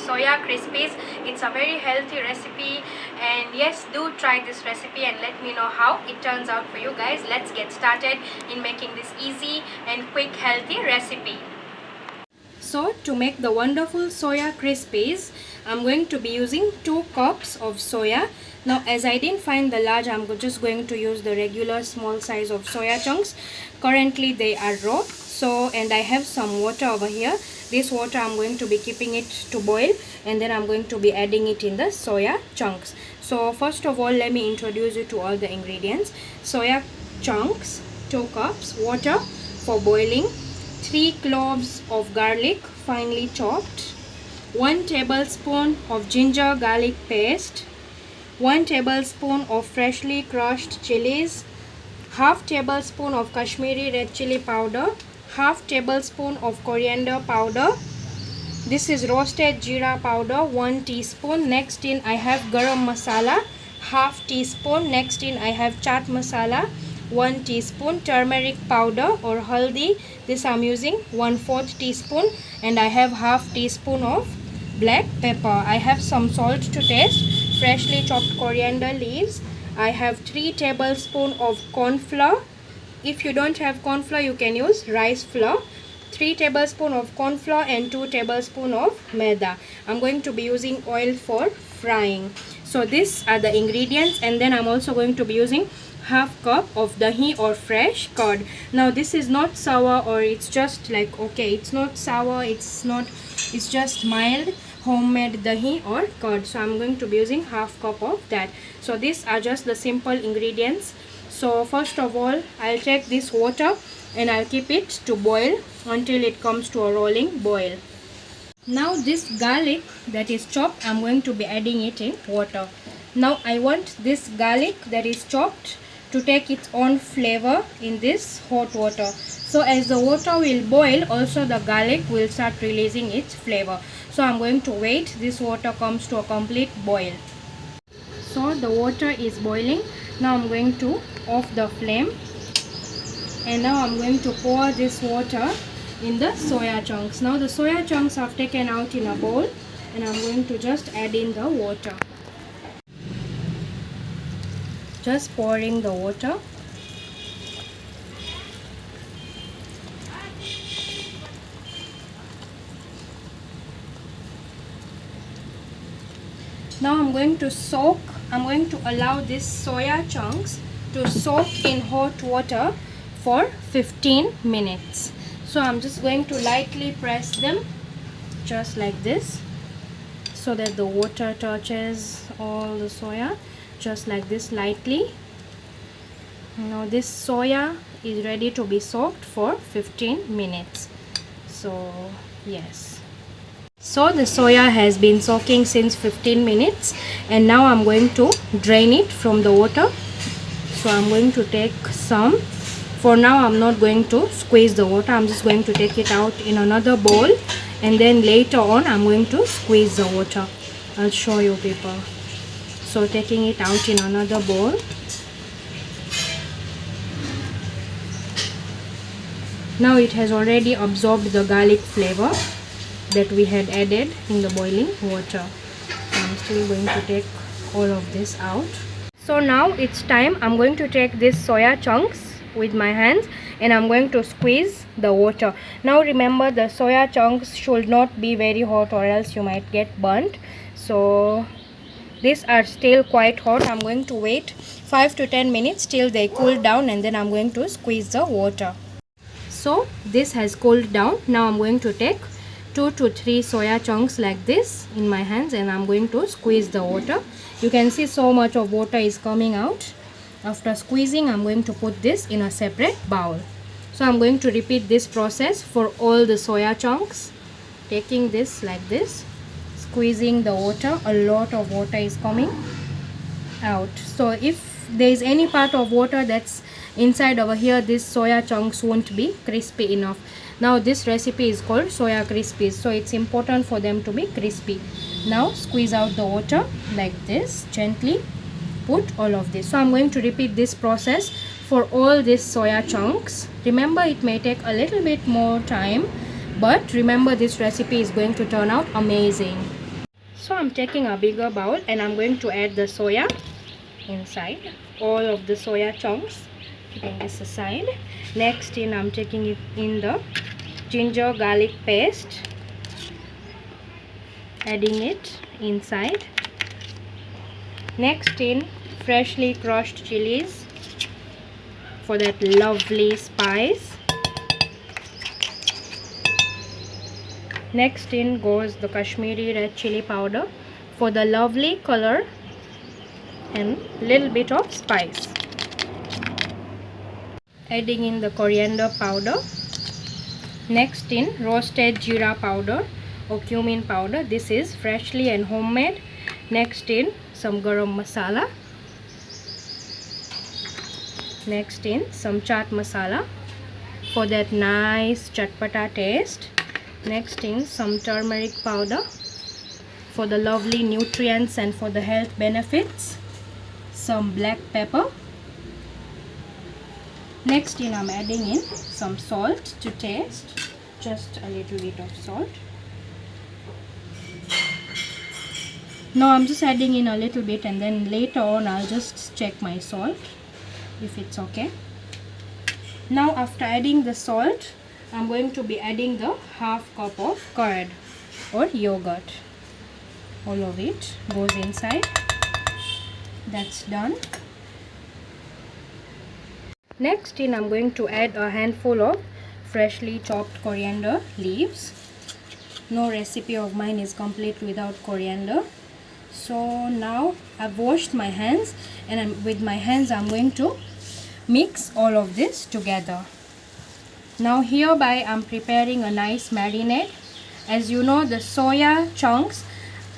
soya crispies. It's a very healthy recipe, and yes, do try this recipe and let me know how it turns out for you guys. Let's get started in making this easy and quick healthy recipe. So to make the wonderful soya crispies, I'm going to be using 2 cups of soya. Now as I didn't find the large, I'm just going to use the regular small size of soya chunks. Currently they are raw. So, and I have some water over here. This water I'm going to be keeping it to boil, and then I'm going to be adding it in the soya chunks. So first of all, let me introduce you to all the ingredients. Soya chunks, 2 cups, water for boiling, 3 cloves of garlic finely chopped, 1 tablespoon of ginger garlic paste, 1 tablespoon of freshly crushed chilies, half tablespoon of Kashmiri red chili powder, half tablespoon of coriander powder. This is roasted jeera powder, 1 teaspoon. Next in I have garam masala, half teaspoon. Next in I have chaat masala, 1 teaspoon. Turmeric powder or haldi, this I'm using 1/4 teaspoon, and I have half teaspoon of black pepper. I have some salt to taste, freshly chopped coriander leaves. I have 3 tablespoons of corn flour. If you don't have corn flour, you can use rice flour. 3 tablespoons of corn flour and 2 tablespoons of maida. I'm going to be using oil for frying. So these are the ingredients, and then I'm also going to be using half cup of dahi or fresh curd. Now this is not sour, or it's just like, okay, it's not sour, it's just mild homemade dahi or curd. So I'm going to be using half cup of that. So these are just the simple ingredients. So first of all, I'll take this water and I'll keep it to boil until it comes to a rolling boil. Now this garlic that is chopped, I'm going to be adding it in water. Now I want this garlic that is chopped to take its own flavor in this hot water. So as the water will boil, also the garlic will start releasing its flavor. So I'm going to wait this water comes to a complete boil. So the water is boiling. Now I'm going to off the flame, and now I'm going to pour this water in the soya chunks. Now the soya chunks I've taken out in a bowl, and I'm going to just add in the water. Just pouring the water. Now I'm going to allow this soya chunks to soak in hot water for 15 minutes. So I'm just going to lightly press them just like this, so that the water touches all the soya, just like this, lightly. Now this soya is ready to be soaked for 15 minutes. So yes, so the soya has been soaking since 15 minutes, and now I'm going to drain it from the water. So I'm going to take some. For now I'm not going to squeeze the water, I'm just going to take it out in another bowl, and then later on I'm going to squeeze the water. I'll show you people. So taking it out in another bowl. Now it has already absorbed the garlic flavor that we had added in the boiling water. I'm still going to take all of this out. So now it's time. I'm going to take these soya chunks with my hands, and I'm going to squeeze the water. Now remember, the soya chunks should not be very hot, or else you might get burnt. So these are still quite hot. I'm going to wait 5 to 10 minutes till they cool down, and then I'm going to squeeze the water. So this has cooled down. Now I'm going to take 2 to 3 soya chunks like this in my hands, and I'm going to squeeze the water. You can see so much of water is coming out. After squeezing, I'm going to put this in a separate bowl. So I'm going to repeat this process for all the soya chunks. Taking this like this, squeezing the water. A lot of water is coming out. So if there is any part of water that's inside over here, these soya chunks won't be crispy enough. Now this recipe is called soya crispies, so it's important for them to be crispy. Now squeeze out the water like this, gently put all of this. So I'm going to repeat this process for all these soya chunks. Remember, it may take a little bit more time, but remember, this recipe is going to turn out amazing. So I'm taking a bigger bowl and I'm going to add the soya inside, all of the soya chunks, keeping this aside. Next in, I'm taking it in the ginger garlic paste, adding it inside. Next in, freshly crushed chilies for that lovely spice. Next in goes the Kashmiri red chili powder for the lovely color and little bit of spice. Adding in the coriander powder. Next in, roasted jeera powder or cumin powder. This is freshly and homemade. Next in, some garam masala. Next in, some chaat masala for that nice chatpata taste. Next in, some turmeric powder for the lovely nutrients and for the health benefits. Some black pepper. Next in, I'm adding in some salt to taste, just a little bit of salt. Now I'm just adding in a little bit, and then later on I'll just check my salt if it's okay. Now after adding the salt, I'm going to be adding the half cup of curd or yogurt. All of it goes inside. That's done. Next in, I'm going to add a handful of freshly chopped coriander leaves. No recipe of mine is complete without coriander. So now I've washed my hands, and with my hands I'm going to mix all of this together. Now hereby I'm preparing a nice marinade. As you know, the soya chunks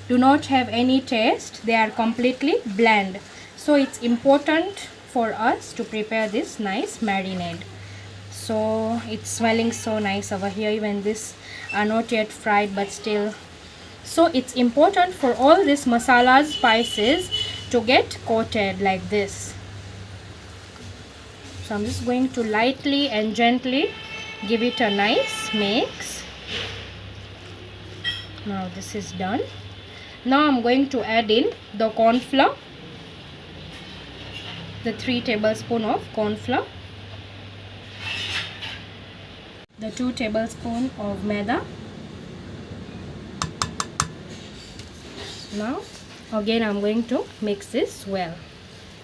do not have any taste. They are completely bland. So it's important for us to prepare this nice marinade. So it's smelling so nice over here. Even this are not yet fried, but still. So it's important for all these masalas, spices to get coated like this. So I'm just going to lightly and gently give it a nice mix. Now this is done. Now I'm going to add in the corn flour, the 3 tablespoons of corn flour, the 2 tablespoons of maida. Now again I'm going to mix this well.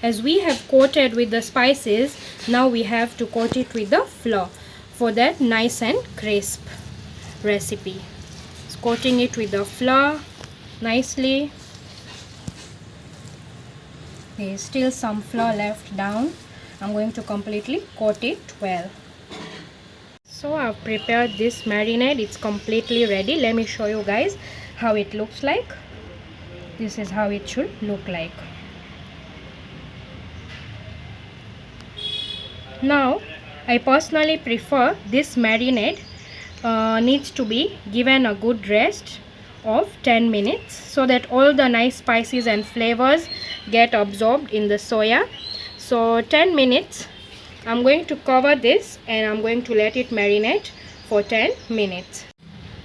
As we have coated with the spices, now we have to coat it with the flour for that nice and crisp recipe. So coating it with the flour nicely. There is still some flour left down. I'm going to completely coat it well. So I've prepared this marinade. It's completely ready. Let me show you guys how it looks like. This is how it should look like. Now I personally prefer this marinade needs to be given a good rest of 10 minutes so that all the nice spices and flavors get absorbed in the soya. So 10 minutes I'm going to cover this, and I'm going to let it marinate for 10 minutes.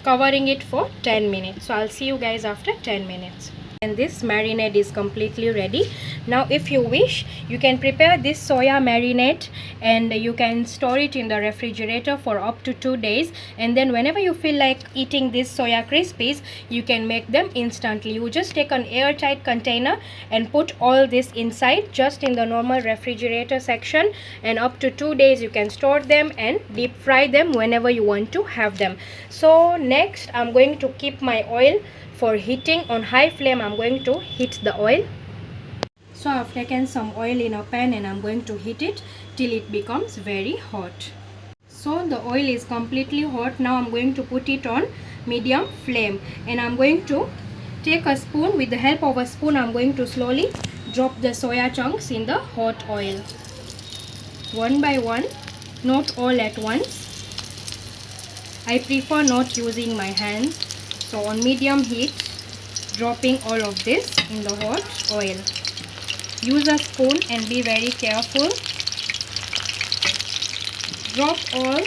Covering it for 10 minutes. So I'll see you guys after 10 minutes. And this marinade is completely ready. Now if you wish, you can prepare this soya marinade and you can store it in the refrigerator for up to 2 days, and then whenever you feel like eating these soya crispies, you can make them instantly. You just take an airtight container and put all this inside, just in the normal refrigerator section, and up to 2 days you can store them and deep fry them whenever you want to have them. So next I'm going to keep my oil for heating on high flame. I'm going to heat the oil. So I've taken some oil in a pan and I'm going to heat it till it becomes very hot. So the oil is completely hot. Now I'm going to put it on medium flame, and I'm going to take a spoon. With the help of a spoon, I'm going to slowly drop the soya chunks in the hot oil, one by one, not all at once. I prefer not using my hands. So on medium heat, dropping all of this in the hot oil. Use a spoon and be very careful. Drop all.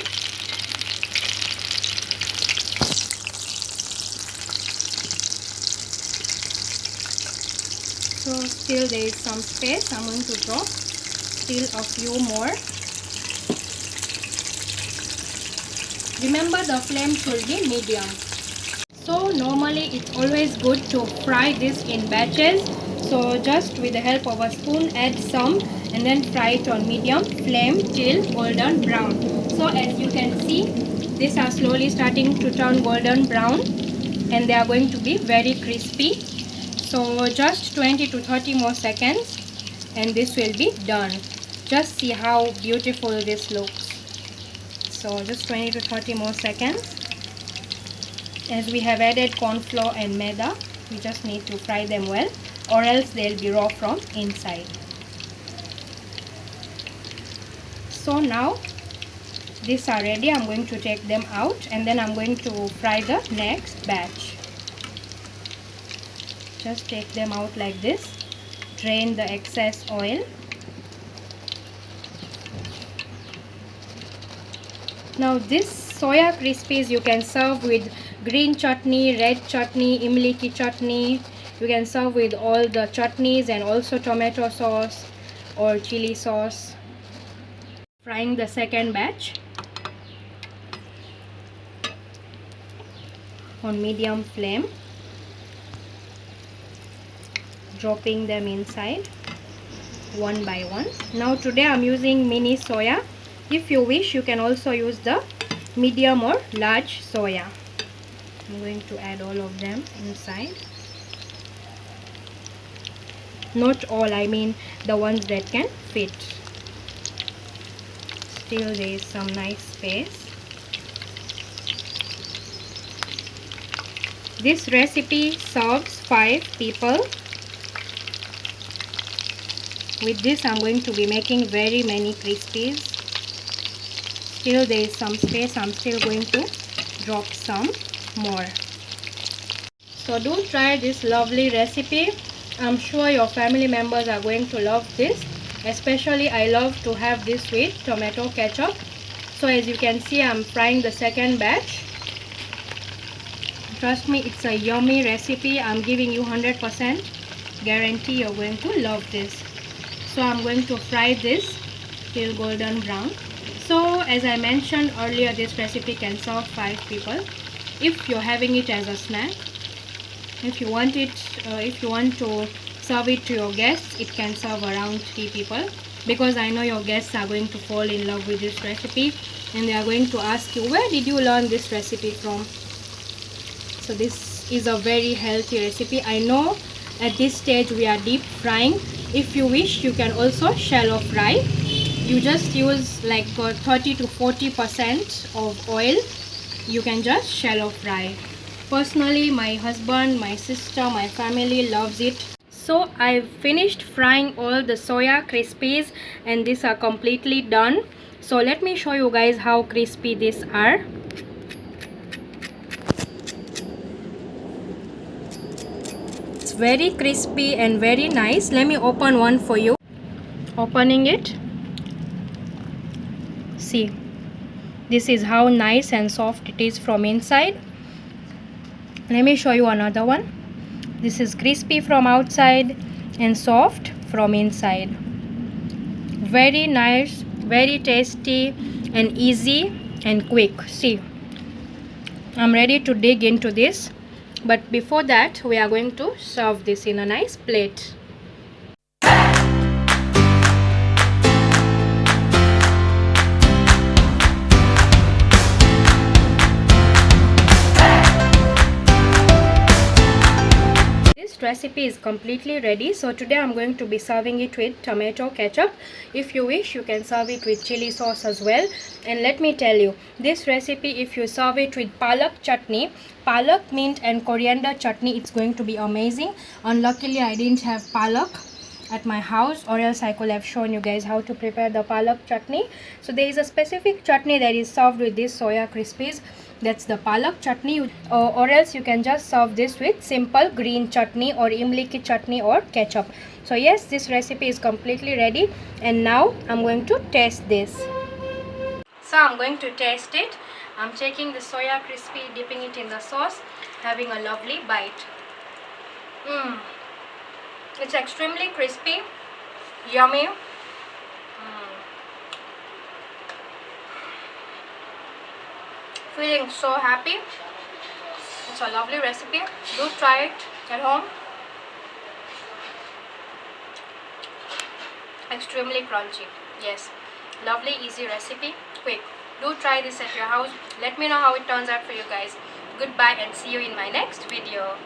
So still there is some space. I'm going to drop still a few more. Remember, the flame should be medium. So normally it's always good to fry this in batches. So just with the help of a spoon, add some and then fry it on medium flame till golden brown. So as you can see, these are slowly starting to turn golden brown and they are going to be very crispy. So just 20 to 30 more seconds and this will be done. Just see how beautiful this looks. So just 20 to 30 more seconds. As we have added corn flour and maida, we just need to fry them well, or else they'll be raw from inside. So now these are ready. I'm going to take them out and then I'm going to fry the next batch. Just take them out like this. Drain the excess oil. Now this soya crispies you can serve with green chutney, red chutney, imli ki chutney. You can serve with all the chutneys and also tomato sauce or chili sauce. Frying the second batch on medium flame. Dropping them inside one by one. Now today I'm using mini soya. If you wish, you can also use the medium or large soya. I'm going to add all of them inside. Not all, I mean the ones that can fit. Still there is some nice space. This recipe serves 5 people. With this I'm going to be making very many crispies. Still there is some space. I'm still going to drop some more. So do try this lovely recipe. I'm sure your family members are going to love this. Especially I love to have this with tomato ketchup. So as you can see, I'm frying the second batch. Trust me, it's a yummy recipe. I'm giving you 100% guarantee you're going to love this. So I'm going to fry this till golden brown. So as I mentioned earlier, this recipe can serve 5 people. If you're having it as a snack, if you want to serve it to your guests, it can serve around 3 people. Because I know your guests are going to fall in love with this recipe and they are going to ask you, where did you learn this recipe from? So this is a very healthy recipe. I know at this stage we are deep frying. If you wish, you can also shallow fry. You just use like 30 to 40% of oil. You can just shallow fry. Personally, my husband, my sister, my family loves it. So I've finished frying all the soya crispies and these are completely done. So let me show you guys how crispy these are. It's very crispy and very nice. Let me open one for you. Opening it. See, this is how nice and soft it is from inside. Let me show you another one. This is crispy from outside and soft from inside. Very nice, very tasty and easy and quick. See, I'm ready to dig into this, but before that we are going to serve this in a nice plate. This recipe is completely ready. So today I'm going to be serving it with tomato ketchup. If you wish, you can serve it with chili sauce as well. And let me tell you, this recipe, if you serve it with palak chutney, palak, mint and coriander chutney, it's going to be amazing. Unluckily, I didn't have palak at my house, or else I could have shown you guys how to prepare the palak chutney. So there is a specific chutney that is served with this soya crispies. That's the palak chutney, or else you can just serve this with simple green chutney or imli ki chutney or ketchup. So yes, this recipe is completely ready and now I'm going to taste this. So I'm going to taste it. I'm taking the soya crispy, dipping it in the sauce, having a lovely bite. It's extremely crispy, yummy. Feeling so happy. It's a lovely recipe. Do try it at home. Extremely crunchy. Yes, lovely, easy recipe. Quick. Do try this at your house. Let me know how it turns out for you guys. Goodbye and see you in my next video.